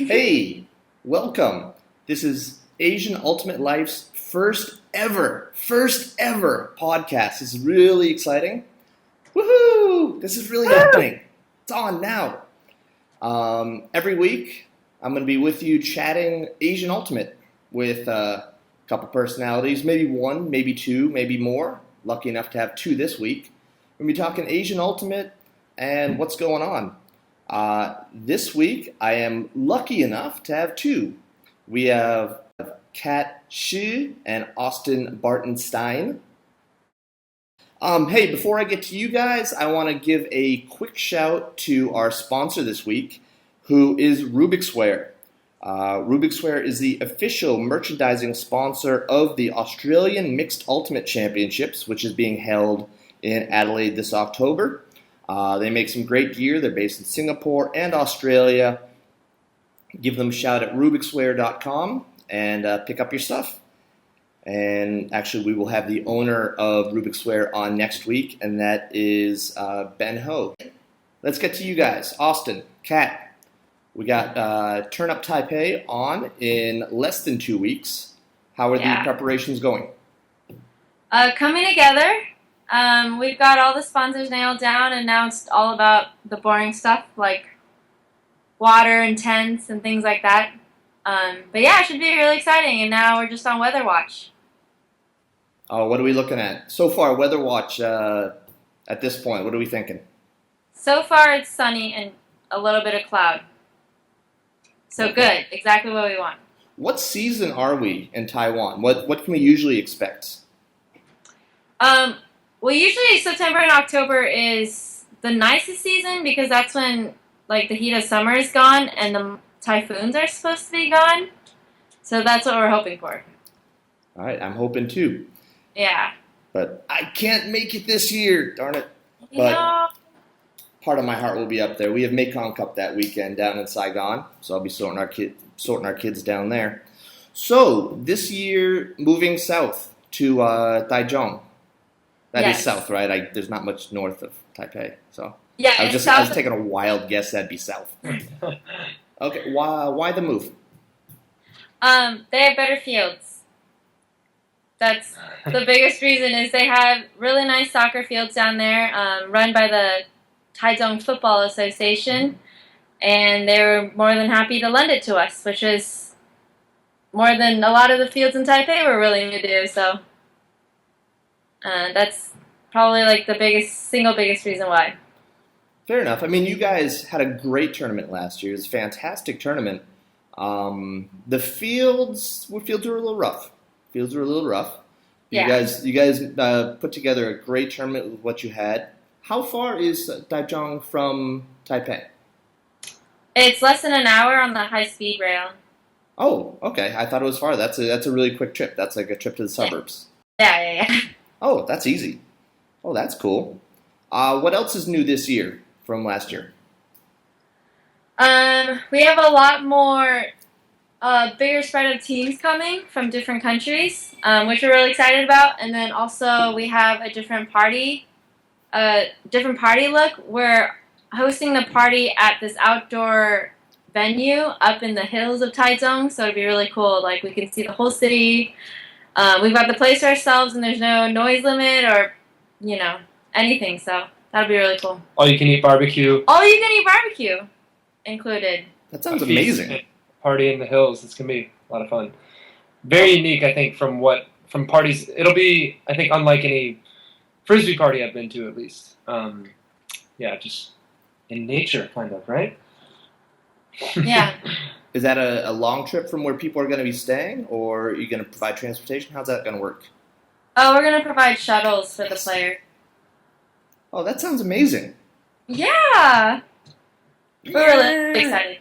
Hey, welcome. This is Asian Ultimate Life's first ever podcast. This is really exciting. Woohoo! This is really happening. It's on now. Every week, I'm going to be with you chatting Asian Ultimate with a couple personalities, maybe one, maybe two, maybe more. Lucky enough to have two this week. We're going to be talking Asian Ultimate and what's going on. This week, I am lucky enough to have two. We have Kat Shi and Austin Bartenstein. Hey, before I get to you guys, I want to give a quick shout to our sponsor this week, who is Rubik's-Ware. Rubik's-Ware is the official merchandising sponsor of the Australian Mixed Ultimate Championships, which is being held in Adelaide this October. They make some great gear. They're based in Singapore and Australia. Give them a shout at rubiksware.com and pick up your stuff. And actually, we will have the owner of Rubik's-Ware on next week, and that is Ben Ho. Let's get to you guys. Austin, Kat, we got Turn Up Taipei on in less than 2 weeks. How are the preparations going? Coming together. We've got all the sponsors nailed down, and now it's all about the boring stuff like water and tents and things like that. But yeah, it should be really exciting, and now we're just on weather watch. Oh, what are we looking at? So far, weather watch at this point, what are we thinking? So far, it's sunny and a little bit of cloud. So good, exactly what we want. What season are we in Taiwan? What can we usually expect? Well, usually September and October is the nicest season because that's when like the heat of summer is gone and the typhoons are supposed to be gone. So that's what we're hoping for. All right, I'm hoping too. Yeah. But I can't make it this year, darn it. But part of my heart will be up there. We have Mekong Cup that weekend down in Saigon, so I'll be sorting our kids down there. So this year, moving south to Taichung. That is south, right? There's not much north of Taipei, so yeah, I was taking a wild guess that'd be south. Okay, why the move? They have better fields. That's the biggest reason is they have really nice soccer fields down there, run by the Taichung Football Association, and they were more than happy to lend it to us, which is more than a lot of the fields in Taipei were willing to do. So that's probably like the single biggest reason why. Fair enough. I mean, you guys had a great tournament last year. It was a fantastic tournament. The fields were a little rough. Yeah. You guys put together a great tournament with what you had. How far is Taichung from Taipei? It's less than an hour on the high-speed rail. Oh, okay. I thought it was far. That's a really quick trip. That's like a trip to the suburbs. Yeah. Oh, that's easy. Oh, that's cool. What else is new this year from last year? We have a lot more bigger spread of teams coming from different countries, which we're really excited about. And then also we have a different party look. We're hosting the party at this outdoor venue up in the hills of Taichung, so it'll be really cool. Like we can see the whole city. We've got the place to ourselves, and there's no noise limit or, anything. So that'll be really cool. All you can eat barbecue. Included. That sounds amazing. Party in the hills. It's gonna be a lot of fun. Very unique, I think, from parties. It'll be, I think, unlike any frisbee party I've been to, at least. Just in nature, kind of, right? Yeah. Is that a long trip from where people are going to be staying, or are you going to provide transportation? How's that going to work? Oh, we're going to provide shuttles for the player. Oh, that sounds amazing. Yeah. We're really excited.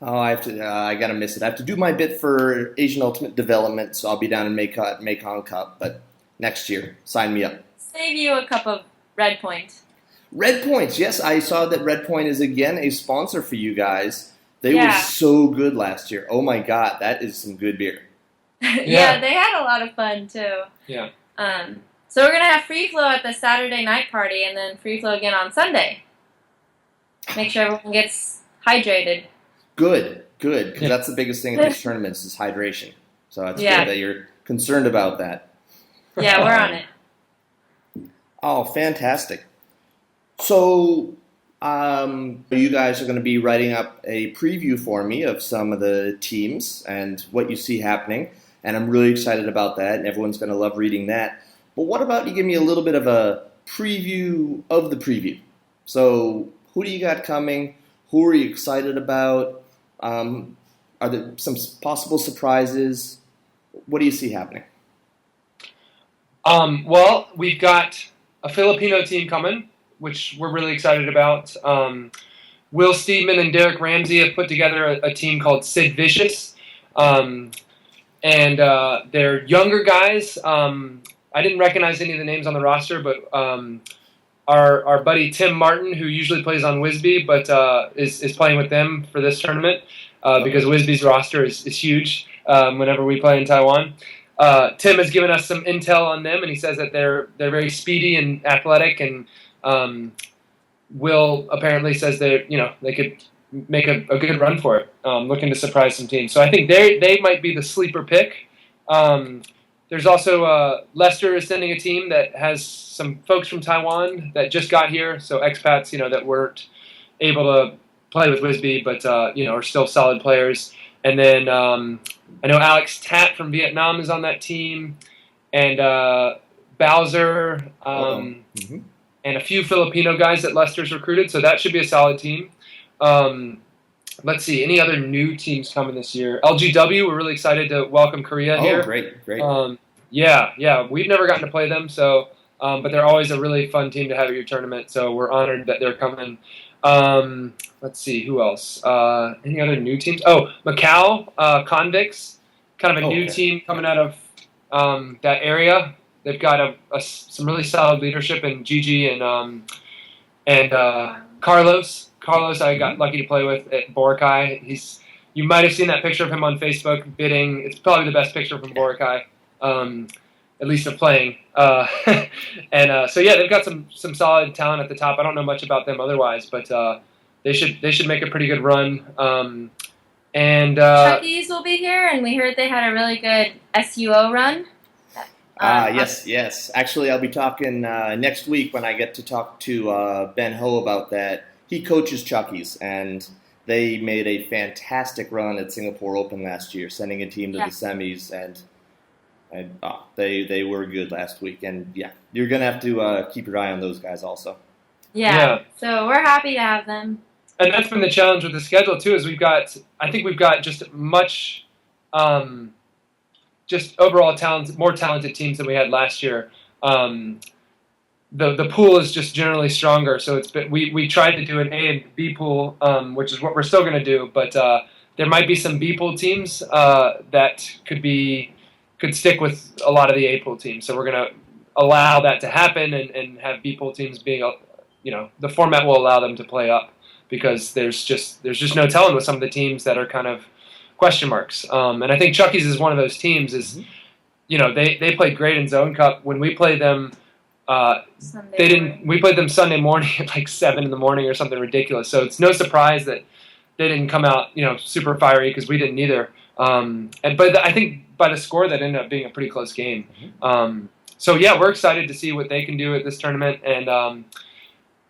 Oh, I got to miss it. I have to do my bit for Asian Ultimate Development, so I'll be down in Mekong Cup, but next year, sign me up. Save you a cup of Red Point. Red Points, yes, I saw that Red Point is again a sponsor for you guys. They were so good last year. Oh my God, that is some good beer. Yeah, they had a lot of fun too. Yeah. So we're gonna have free flow at the Saturday night party, and then free flow again on Sunday. Make sure everyone gets hydrated. Good, because that's the biggest thing at these tournaments is hydration. So it's good that you're concerned about that. Yeah, we're on it. Oh, fantastic. So you guys are going to be writing up a preview for me of some of the teams and what you see happening, and I'm really excited about that, and everyone's going to love reading that. But what about you give me a little bit of a preview of the preview? So who do you got coming? Who are you excited about? Are there some possible surprises? What do you see happening? Well, we've got a Filipino team coming, which we're really excited about. Will Steedman and Derek Ramsey have put together a team called Sid Vicious. And they're younger guys. I didn't recognize any of the names on the roster, but our buddy Tim Martin, who usually plays on Wisby, but is playing with them for this tournament because Wisby's roster is huge whenever we play in Taiwan. Tim has given us some intel on them, and he says that they're very speedy and athletic, and Will apparently says that they could make a good run for it, looking to surprise some teams. So I think they might be the sleeper pick. There's also Leicester is sending a team that has some folks from Taiwan that just got here, so expats that weren't able to play with Wisby, but are still solid players. And then I know Alex Tat from Vietnam is on that team, and Bowser, and a few Filipino guys that Leicester's recruited, so that should be a solid team. Let's see, any other new teams coming this year? LGW, we're really excited to welcome Korea here. Oh, great. Yeah, we've never gotten to play them, so but they're always a really fun team to have at your tournament, so we're honored that they're coming. Let's see, who else? Any other new teams? Oh, Macau, Convicts, kind of a new team coming out of that area. They've got some really solid leadership in Gigi and Carlos. Carlos, I got lucky to play with at Boracay. You might have seen that picture of him on Facebook bidding. It's probably the best picture from Boracay, at least of playing. And so yeah, they've got some solid talent at the top. I don't know much about them otherwise, but they should make a pretty good run. And Chucky's will be here, and we heard they had a really good SUO run. Yes. Actually, I'll be talking next week when I get to talk to Ben Ho about that. He coaches Chucky's, and they made a fantastic run at Singapore Open last year, sending a team to the semis, and they were good last week. And yeah, you're gonna have to keep your eye on those guys also. Yeah. So we're happy to have them. And that's been the challenge with the schedule too. Is we've got just much, just overall more talented teams than we had last year. The pool is just generally stronger, so we tried to do an A and B pool, which is what we're still going to do, but there might be some B pool teams that could stick with a lot of the A pool teams. So we're going to allow that to happen and have B pool teams being, the format will allow them to play up because there's just no telling with some of the teams that are kind of question marks. And I think Chucky's is one of those teams. They played great in Zone Cup when we played them. We played them Sunday morning at like 7 a.m. or something ridiculous. So it's no surprise that they didn't come out, super fiery because we didn't either. But I think by the score that ended up being a pretty close game. So yeah, we're excited to see what they can do at this tournament.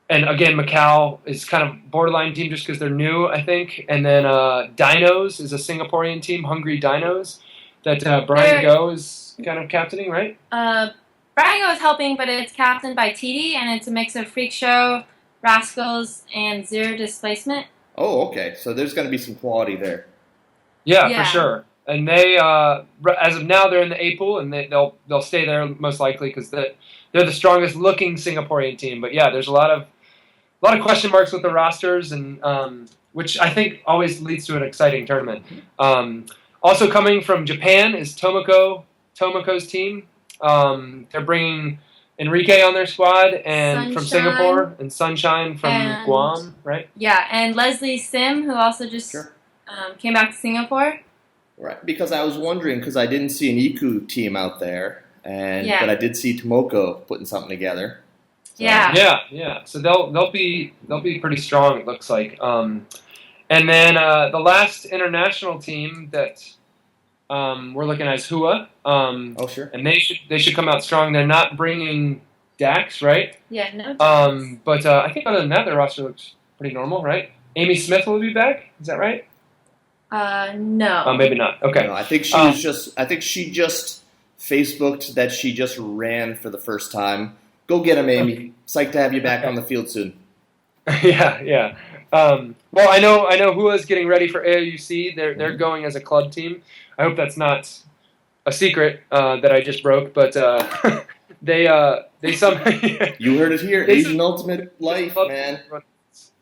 And again, Macau is kind of borderline team just because they're new, I think. And then Dinos is a Singaporean team, Hungry Dinos, that Brian Go is kind of captaining, right? Brian Go is helping, but it's captained by TD, and it's a mix of Freak Show, Rascals, and Zero Displacement. Oh, okay. So there's going to be some quality there. Yeah, for sure. And they, as of now, they're in the A pool, and they'll stay there most likely because they're the strongest looking Singaporean team. But yeah, there's a lot of question marks with the rosters, and which I think always leads to an exciting tournament. Also coming from Japan is Tomoko's team. They're bringing Enrique on their squad, and from Singapore, and Sunshine from Guam, right? Yeah, and Leslie Sim, who also just came back to Singapore. Right, because I was wondering, because I didn't see an Iku team out there, but I did see Tomoko putting something together. So. Yeah. So they'll be pretty strong. It looks like. And And then the last international team that we're looking at is Hua. Oh, sure. And they should come out strong. They're not bringing Dax, right? Yeah, no Dax. But I think other than that, their roster looks pretty normal, right? Amy Smith will be back. Is that right? No. Maybe not. Okay. No, I think she was just. I think she just Facebooked that she just ran for the first time. Go get him, Amy. Psyched to have you back on the field soon. Yeah. Well, I know Hua's getting ready for AOUC. They're going as a club team. I hope that's not a secret that I just broke, but they somehow You heard it here. Asian Ultimate Life, man.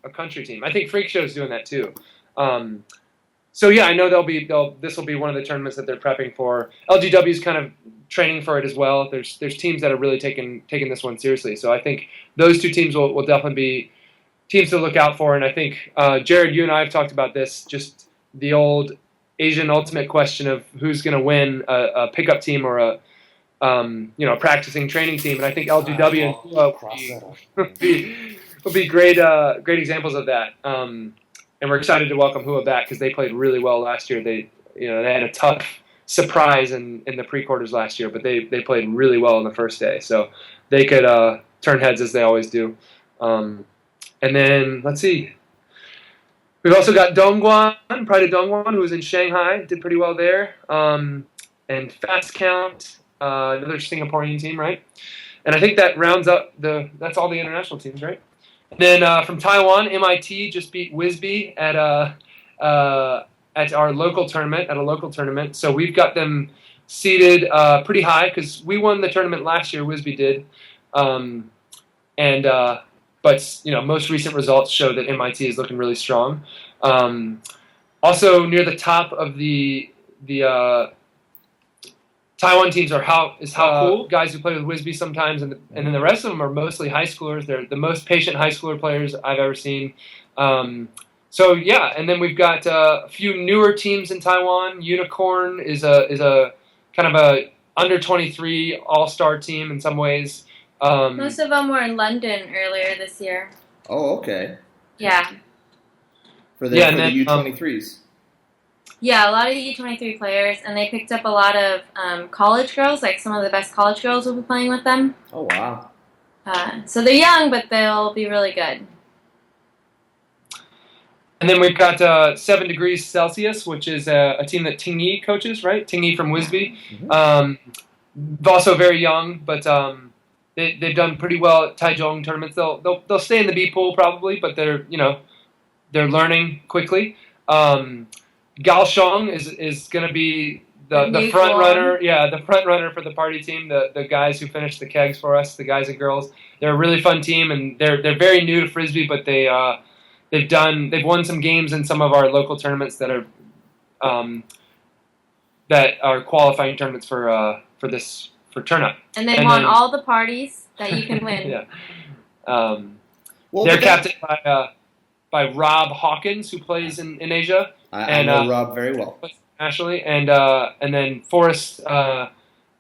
A country team. I think Freak Show's doing that too. So yeah, I know this will be one of the tournaments that they're prepping for. LGW's kind of training for it as well. There's teams that are really taking this one seriously. So I think those two teams will definitely be teams to look out for. And I think Jared, you and I have talked about this, just the old Asian Ultimate question of who's going to win a pickup team or a practicing training team. And I think LGW will be great examples of that. And we're excited to welcome Hua back because they played really well last year. They had a tough surprise in the pre-quarters last year, but they played really well on the first day. So they could turn heads as they always do. And then, let's see. We've also got Dongguan, Pride of Dongguan, who was in Shanghai, did pretty well there. And Fast Count, another Singaporean team, right? And I think that rounds up that's all the international teams, right? And then from Taiwan, MIT just beat WSB at our local tournament. So we've got them seated pretty high because we won the tournament last year. WSB did, but most recent results show that MIT is looking really strong. Also near the top of the Taiwan teams are how cool guys who play with WSB sometimes, and then the rest of them are mostly high schoolers. They're the most patient high schooler players I've ever seen. So yeah, and then we've got a few newer teams in Taiwan. Unicorn is a kind of a under 23 all-star team in some ways. Most of them were in London earlier this year. Oh, okay. Yeah. For the U23s. Yeah, a lot of the U23 players, and they picked up a lot of college girls. Like some of the best college girls will be playing with them. Oh, wow. So they're young, but they'll be really good. And then we've got 7 Degrees Celsius, which is a team that Ting Yi coaches, right? Ting Yi from WSB. Mm-hmm. Also very young, but they've done pretty well at Taichung tournaments. They'll stay in the B pool probably, but they're learning quickly. Kaohsiung is going to be the front runner. Yeah, the front runner for the party team. The guys who finished the kegs for us, the guys and girls. They're a really fun team, and they're very new to Frisbee, but they've won some games in some of our local tournaments that are qualifying tournaments for Turn Up. And they won all the parties that you can win. Yeah. They're captained by Rob Hawkins, who plays in Asia. I know Rob very well. Nationally, and then Forrest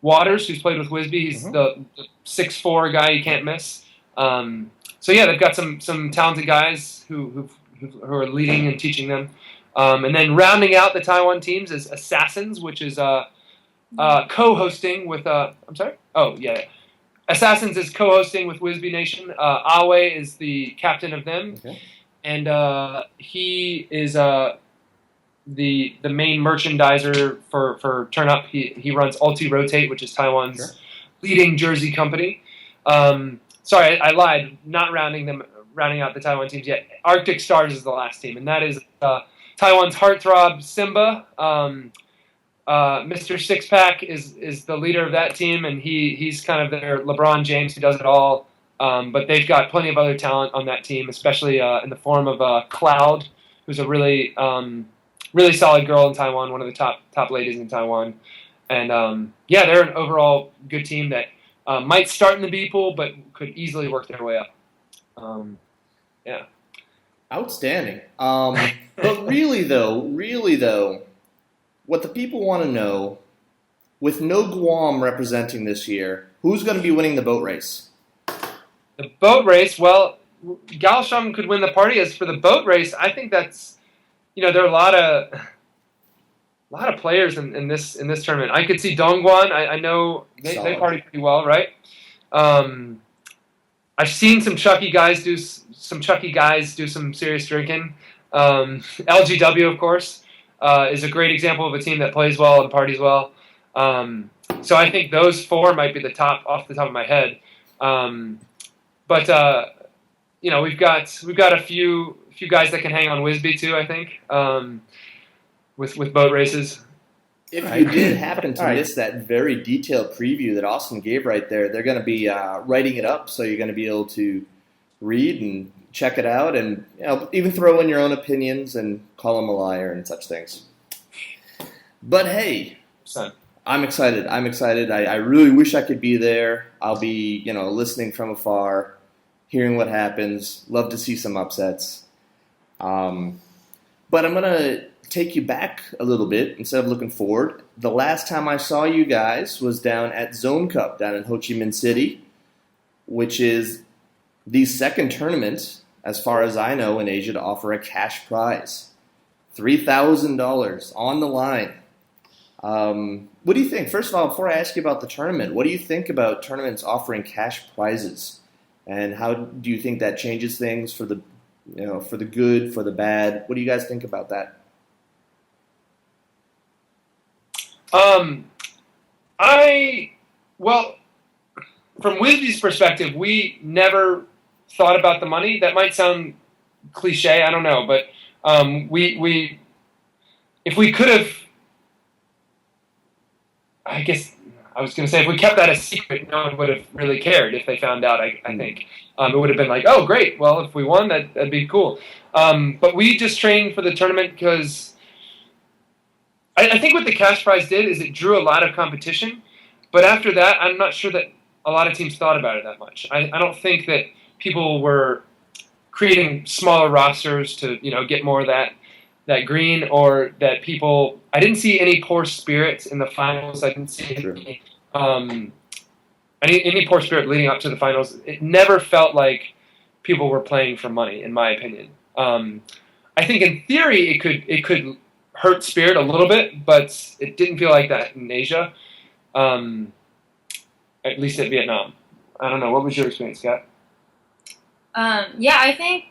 Waters, who's played with WSB. He's the 6'4" guy you can't miss. So yeah, they've got some talented guys who are leading and teaching them. And then rounding out the Taiwan teams is Assassins, which is co-hosting with I'm sorry. Oh yeah. Assassins is co-hosting with WSB Nation. Awe is the captain of them. Okay. And he is the main merchandiser for Turn Up. He runs Ulti Rotate, which is Taiwan's leading jersey company. Sorry, I lied. Not rounding out the Taiwan teams yet. Arctic Stars is the last team, and that is Taiwan's heartthrob Simba. Mr. Sixpack is the leader of that team, and he's kind of their LeBron James who does it all. But they've got plenty of other talent on that team, especially in the form of Cloud, who's a really solid girl in Taiwan, one of the top ladies in Taiwan. And yeah, they're an overall good team that might start in the B pool, but could easily work their way up. Yeah. Outstanding. But really though, what the people want to know, with no Guam representing this year, who's going to be winning the boat race? The boat race, well, Kaohsiung could win the party. As for the boat race, I think that's there are a lot of players in this tournament. I could see Dongguan. I know they party pretty well, right? I've seen some Chucky guys do some serious drinking. LGW, of course, is a great example of a team that plays well and parties well. So I think those four might be the top off the top of my head. But we've got a few guys that can hang on Wisby too. I think with boat races. If you did happen to miss that very detailed preview that Austin gave right there, they're going to be writing it up, so you're going to be able to read and check it out, and even throw in your own opinions and call him a liar and such things. But hey, I'm excited. I really wish I could be there. I'll be listening from afar, hearing what happens. Love to see some upsets. But I'm going to take you back a little bit instead of looking forward. The last time I saw you guys was down at Zone Cup down in Ho Chi Minh City, which is the second tournament, as far as I know, in Asia to offer a cash prize. $3,000 on the line. What do you think? First of all, before I ask you about the tournament, what do you think about tournaments offering cash prizes? And how do you think that changes things for the good, for the bad? What do you guys think about that? From Wisby's perspective, we never thought about the money. That might sound cliche, I don't know, but we if we could have, I guess I was going to say, if we kept that a secret, no one would have really cared if they found out. I think it would have been like, oh, great. Well, if we won, that'd be cool. But we just trained for the tournament because I think what the cash prize did is it drew a lot of competition. But after that, I'm not sure that a lot of teams thought about it that much. I don't think that people were creating smaller rosters to get more of that green, or that people. I didn't see any poor spirits in the finals. I didn't see any poor spirit leading up to the finals. It never felt like people were playing for money, in my opinion. I think in theory it could hurt spirit a little bit, but it didn't feel like that in Asia. At least at Vietnam. I don't know. What was your experience, Scott? Yeah, I think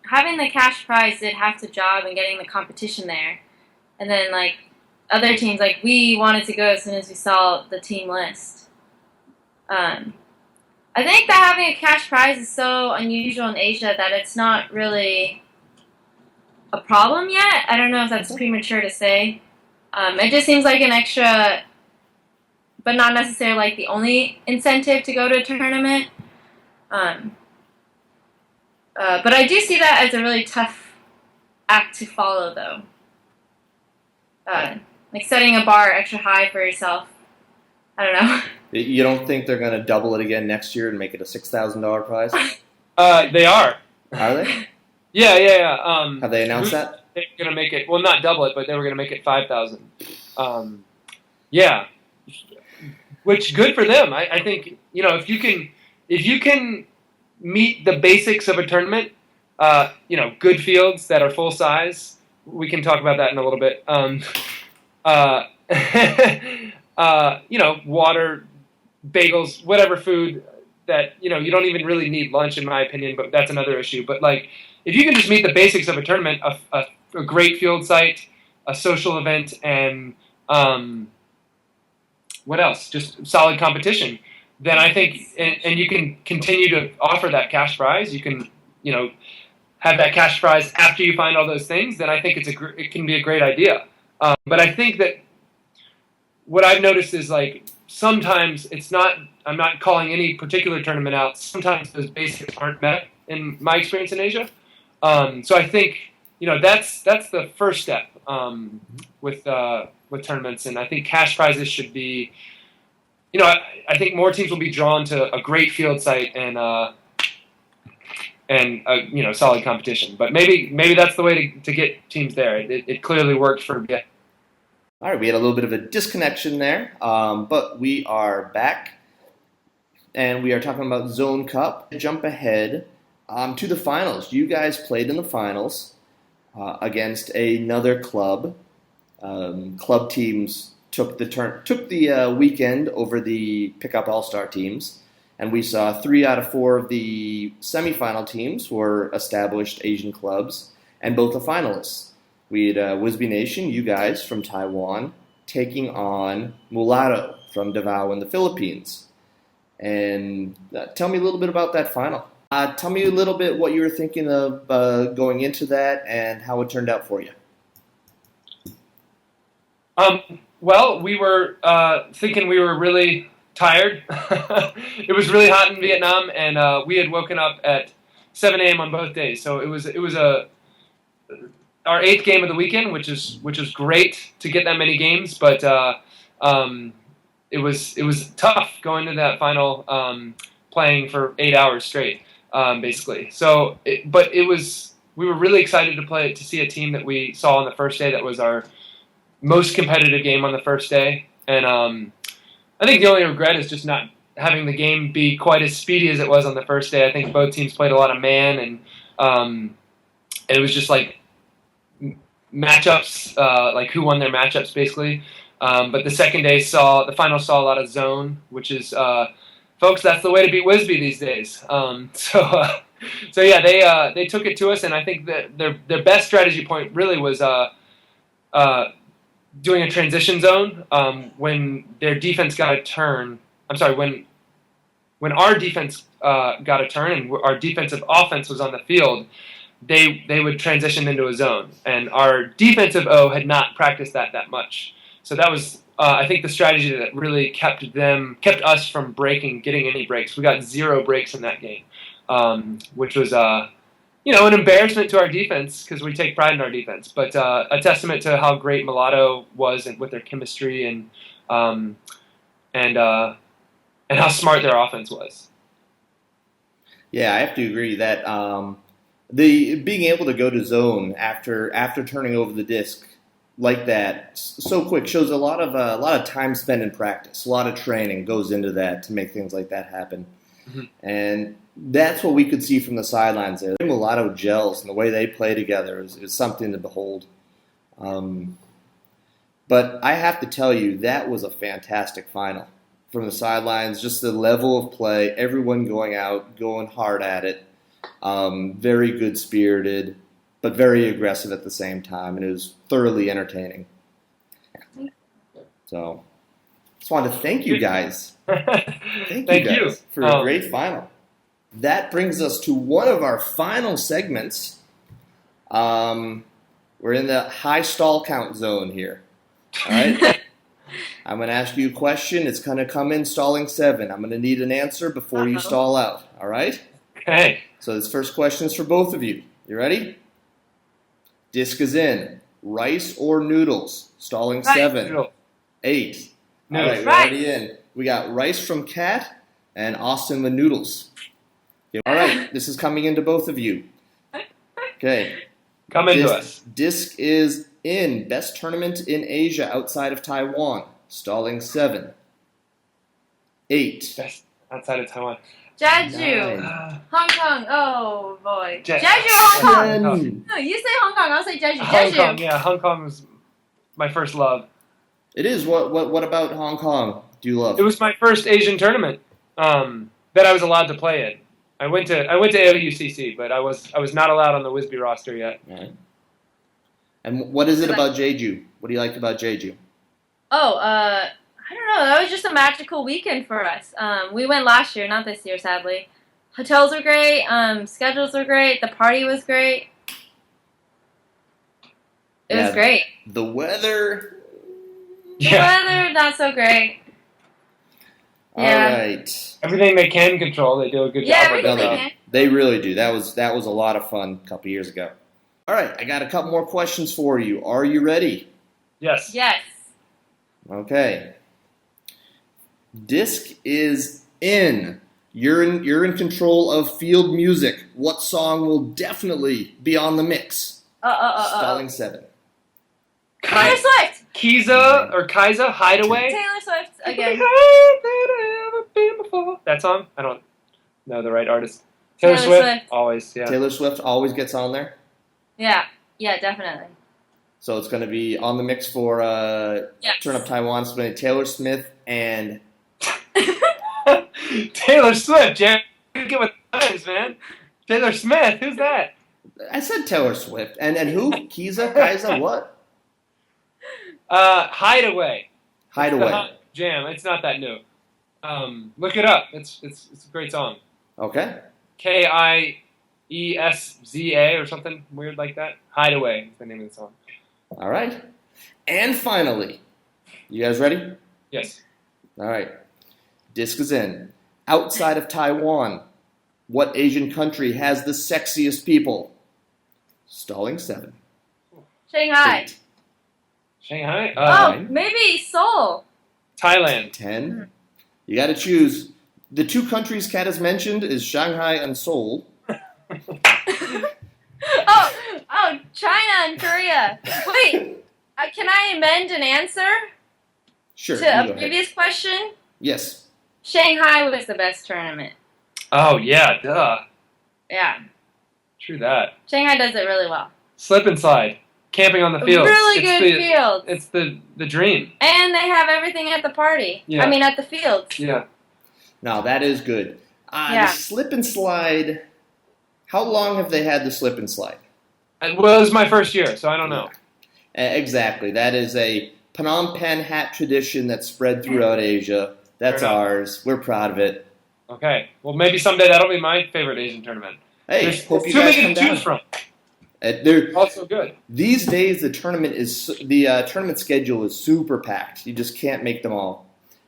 having the cash prize did half the job and getting the competition there. And then, other teams, we wanted to go as soon as we saw the team list. I think that having a cash prize is so unusual in Asia that it's not really a problem yet. I don't know if that's premature to say. It just seems like an extra, but not necessarily the only incentive to go to a tournament. But I do see that as a really tough act to follow, though. Setting a bar extra high for yourself. I don't know. You don't think they're going to double it again next year and make it a $6,000 prize? They are. Are they? Yeah. Have they announced that? They're going to make it, well, not double it, but they were going to make it 5,000. Yeah. Which, good for them. I think, if you can meet the basics of a tournament, good fields that are full size. We can talk about that in a little bit. Water, bagels, whatever food that, you don't even really need lunch, in my opinion, but that's another issue. But, if you can just meet the basics of a tournament, a great field site, a social event, and what else? Just solid competition. Then I think, and you can continue to offer that cash prize. You can, have that cash prize after you find all those things. Then I think it can be a great idea. But I think that what I've noticed is sometimes it's not. I'm not calling any particular tournament out. Sometimes those basics aren't met in my experience in Asia. So I think that's the first step with tournaments, and I think cash prizes should be. I think more teams will be drawn to a great field site and solid competition. But maybe that's the way to get teams there. It clearly worked for Vietnam. All right, we had a little bit of a disconnection there, but we are back, and we are talking about Zone Cup. Jump ahead to the finals. You guys played in the finals. against another club. Club teams took the weekend over the pickup all-star teams, and we saw 3 out of 4 of the semifinal teams were established Asian clubs, and both the finalists. We had Wisby Nation, you guys from Taiwan, taking on Mulatto from Davao in the Philippines. And tell me a little bit about that final. Tell me a little bit what you were thinking of going into that and how it turned out for you. Well, we were thinking we were really tired. It was really hot in Vietnam, and we had woken up at 7 a.m. on both days. So it was our 8th game of the weekend, which is great to get that many games, but it was tough going to that final, playing for 8 hours straight, basically. So, we were really excited to see a team that we saw on the first day that was our most competitive game on the first day, and I think the only regret is just not having the game be quite as speedy as it was on the first day. I think both teams played a lot of man, and it was just like matchups, like who won their matchups, basically. But the second day the final saw a lot of zone, which is, folks, that's the way to beat Wisby these days. So yeah, they took it to us, and I think that their best strategy point really was doing a transition zone when their defense got a turn. I'm sorry, when our defense got a turn and our defensive offense was on the field, they would transition into a zone, and our defensive O had not practiced that much. So that was, I think, the strategy that really kept us from getting any breaks. We got 0 breaks in that game, which was an embarrassment to our defense because we take pride in our defense, but a testament to how great Mulatto was and with their chemistry and how smart their offense was. Yeah, I have to agree that the being able to go to zone after turning over the disc like that so quick shows a lot of time spent in practice. A lot of training goes into that to make things like that happen, and that's what we could see from the sidelines there. Mulatto gels and the way they play together is something to behold. But I have to tell you, that was a fantastic final. From the sidelines, just the level of play, everyone going out, going hard at it, very good-spirited, but very aggressive at the same time, and it was thoroughly entertaining. So, just wanted to thank you guys. Thank you guys for a great final. That brings us to one of our final segments. We're in the high stall count zone here. All right? I'm going to ask you a question. It's going to come in stalling 7. I'm going to need an answer before you stall out. All right? Okay. So this first question is for both of you. You ready? Disc is in. Rice or noodles? Stalling 7. Noodle. 8. Noodles. All right, we're already in. We got rice from Kat and Austin with noodles. All right, this is coming into both of you. Okay. Come into us. Disc is in. Best tournament in Asia outside of Taiwan. Stalling 7. 8. Best outside of Taiwan. Jeju. 9. Hong Kong. Oh, boy. Jeju, Hong Kong. 10. No, you say Hong Kong. I'll say Jeju. Hong Jeju. Kong, yeah. Hong Kong was my first love. It is. What about Hong Kong do you love? It was my first Asian tournament that I was allowed to play in. I went to AOUCC, but I was not allowed on the Wisby roster yet. All right. And what is it about Jeju? What do you like about Jeju? Oh, I don't know. That was just a magical weekend for us. We went last year, not this year, sadly. Hotels were great. Schedules were great. The party was great. It was great. The weather. The weather, not so great. All right. Everything they can control, they do a good job. Everything they can. They really do. That was a lot of fun a couple years ago. All right, I got a couple more questions for you. Are you ready? Yes. Yes. Okay. Disc is in. You're in control of field music. What song will definitely be on the mix? Stalling 7. Taylor Swift. Kiza, Hideaway. Taylor Swift again. That song? I don't know the right artist. Taylor Swift. Always, yeah. Taylor Swift always gets on there. Yeah. Yeah, definitely. So it's going to be on the mix for Yes. Turn Up Taiwan. It's going to be Taylor Smith and Taylor Swift, Jared. Get with times, man. Taylor Smith, who's that? I said Taylor Swift. And who? Kiza, what? Hideaway. Hideaway. The hot jam. It's not that new. Look it up. It's a great song. Okay. Kiesza or something weird like that. Hideaway is the name of the song. All right. And finally, you guys ready? Yes. All right. Disc is in. Outside of Taiwan, what Asian country has the sexiest people? Stalling 7. Shanghai. 8. Shanghai? Maybe Seoul. Thailand. 10. You got to choose. The 2 countries Kat has mentioned is Shanghai and Seoul. Oh, China and Korea. Wait, can I amend an answer Sure. to you a go ahead. previous question? Yes. Shanghai was the best tournament. Oh, yeah, duh. Yeah, True that. Shanghai does it really well. Slip and slide. Camping on the field. Really good fields. It's the dream. And they have everything at the party. Yeah. I mean, at the fields. Yeah. Now, that is good. Yeah. The slip and slide, how long have they had the slip and slide? Well, it was my first year, so I don't know. Exactly. That is a Phnom Penh hat tradition that's spread throughout Asia. That's Fair enough. ours. We're proud of it. Okay. Well, maybe someday that'll be my favorite Asian tournament. Hey, There's hope you too guys many come to choose down. from. They're- Also good. These days, the tournament schedule is super packed. You just can't make them all.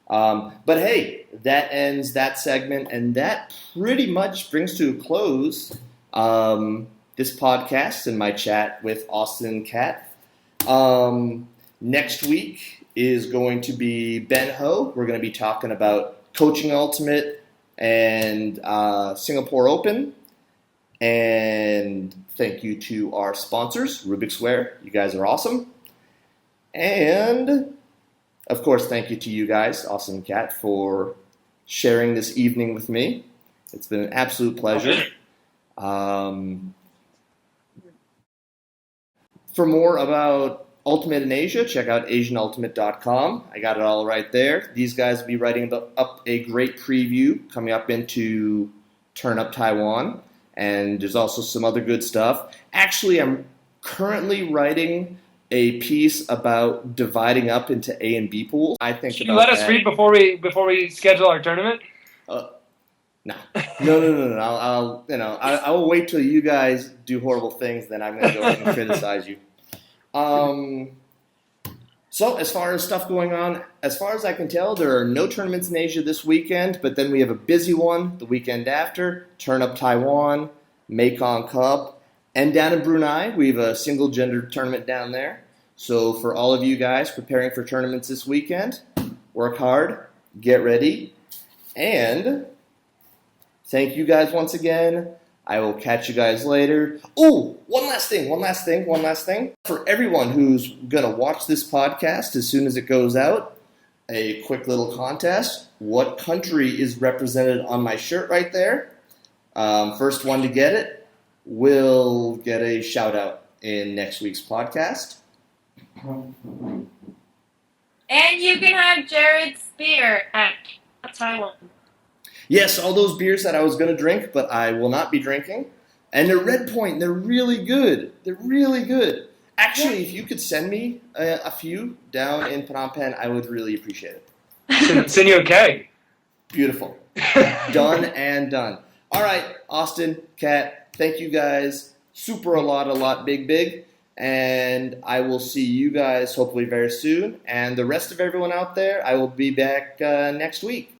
But hey, that ends that segment, and that pretty much brings to a close this podcast and my chat with Austin and Kat. Next week is going to be Ben Ho. We're going to be talking about Coaching Ultimate and Singapore Open. And thank you to our sponsors, Rubik's Ware. You guys are awesome. And, of course, thank you to you guys, Austin and Kat, for sharing this evening with me. It's been an absolute pleasure. For more about Ultimate in Asia, check out AsianUltimate.com. I got it all right there. These guys will be writing up a great preview coming up into Turn Up Taiwan. And there's also some other good stuff. Actually, I'm currently writing a piece about dividing up into A and B pools. I think Should you let us read before we schedule our tournament? No. I will wait till you guys do horrible things, then I'm going to go ahead and criticize you. So as far as stuff going on, as far as I can tell, there are no tournaments in Asia this weekend, but then we have a busy one the weekend after, Turn Up Taiwan, Mekong Cup, and down in Brunei, we have a single-gender tournament down there. So for all of you guys preparing for tournaments this weekend, work hard, get ready, and thank you guys once again. I will catch you guys later. Oh, one last thing. For everyone who's going to watch this podcast as soon as it goes out, a quick little contest. What country is represented on my shirt right there? First one to get it will get a shout out in next week's podcast. And you can have Jared's beer at Taiwan. Yes, all those beers that I was going to drink, but I will not be drinking. And they're Red Point. They're really good. Actually, if you could send me a few down in Phnom Penh, I would really appreciate it. Send you a keg. Beautiful. Done and done. All right, Austin, Kat, thank you guys. Super a lot, big. And I will see you guys hopefully very soon. And the rest of everyone out there, I will be back next week.